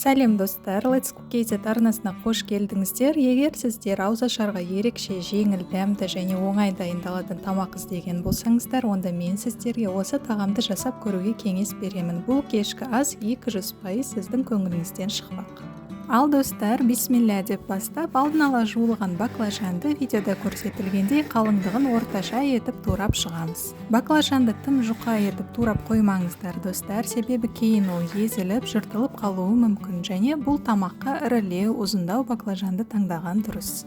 Сәлем достар, Let's Cook KZ арнасына қош келдіңіздер. Егер сіздер ауызашарға ерекше жеңіл, дәмді және оңай дайындалатын тамақ іздеген болсаңыздар, онда мен сіздерге осы тағамды жасап көруге кеңес беремін. Бұл кешкі ас 200% сіздің көңіліңізден шықпақ. Ал достар, бисмилля деп бастап, алдын ала жуылған баклажанды видеода көрсетілгендей қалыңдығын орташа етіп турап шығамыз. Баклажанды тым жұқа етіп турап қоймаңыздар достар, себебі кейін ол езіліп, жыртылып қалуы мүмкін, және бұл тамаққа ірілеу, ұзындау баклажанды таңдаған дұрыс.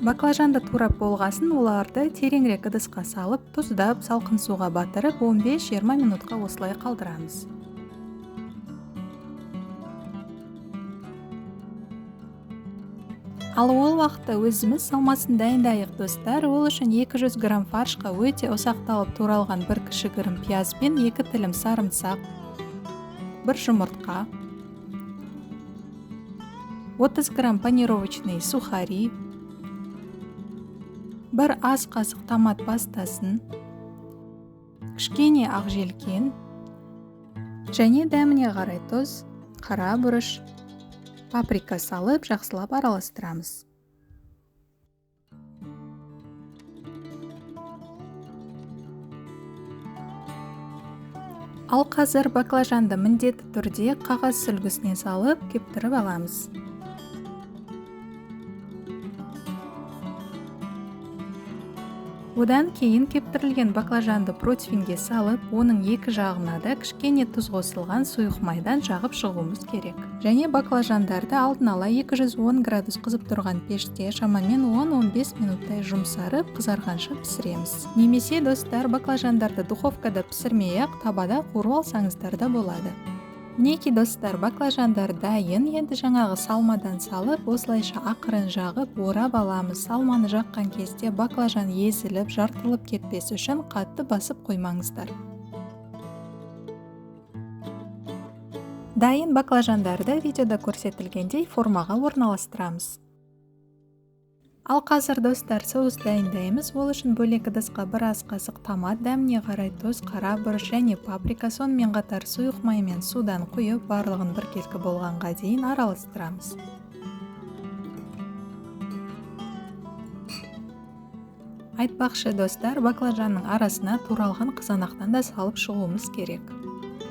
Баклажанды турап болғасын, оларды тереңірек ыдысқа салып, тұздап, салқын суға батырып, 15-20 минутқа осылай қалдырамыз. Ал ол уақытта өзіміз салмасын дайындайық достар. Ол үшін 200 грамм фаршқа өте ұсақталып туралған 1 кішігірім пияз бен 2 тілім сарымсақ, 1 жұмыртқа, 30 грамм панировочный сухари, 1 ас қасық томат пастасын, кішкене ақ желкен және дәміне қарай тұз, қара бұрыш, паприка салып жақсылап араластырамыз. Ал қазір баклажанды міндетті түрде қағаз сүлгісіне салып кептіріп аламыз. Одан кейін кептірілген баклажанды противенге салып, оның екі жағына да кішкене тұз қосылған сұйық майдан жағып шығуымыз керек. Және баклажандарды алдын ала 210 градус қызып тұрған пеште шамамен 10-15 минуттай жұмсарып, қызарғанша пісіреміз. Немесе достар, баклажандарды духовкада пісірмей-ақ табада қуырып алсаңыздар да болады. Мінекей достар, баклажандар дайын, енді жаңағы салмадан салып, осылайша ақырын жағып, орап аламыз. Салманы жаққан кезде баклажан езіліп, жартылып кетпес үшін қатты басып қоймаңыздар. Дайын баклажандарды видеода көрсетілгендей формаға орналастырамыз. Ал қазір достар, соус дайындаймыз. Ол үшін бөлек ыдысқа 1 ас қасық томат, дәміне қарай тұз, қара бұрыш және паприка, сонымен қатар сұйық май мен судан құйып, барлығын біркелкі болғанға дейін араластырамыз. Айтпақшы достар, баклажанның арасына туралған қызанақтан да салып шығуымыз керек.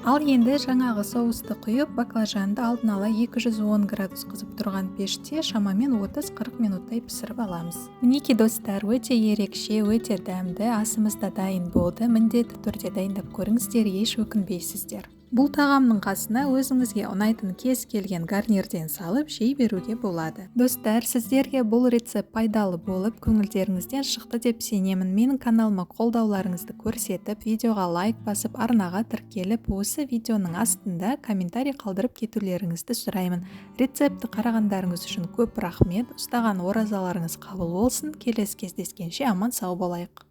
Ал енді жаңағы соусты құйып, баклажанды алдын ала 210 градус қызып тұрған пеште шамамен 30-40 минуттай пісіріп аламыз. Мінекей достар, өте ерекше, өте дәмді, асымыз да дайын болды. Міндетті түрде дайындап көріңіздер, еш өкінбейсіздер. Бұл тағамның қасына өзіңізге ұнайтын кез келген гарнирден салып жей беруге болады. Достар, сіздерге бұл рецепт пайдалы болып, көңілдеріңізден шықты деп сенемін. Менің каналыма қолдауларыңызды көрсетіп, видеоға лайк басып, арнаға тіркеліп, осы видеоның астында комментарий қалдырып кетулеріңізді сұраймын. Рецепті қарағандарыңыз үшін көп рахмет. Ұстаған оразаларыңыз қабыл болсын. Келесі кездескенше аман сау болайық.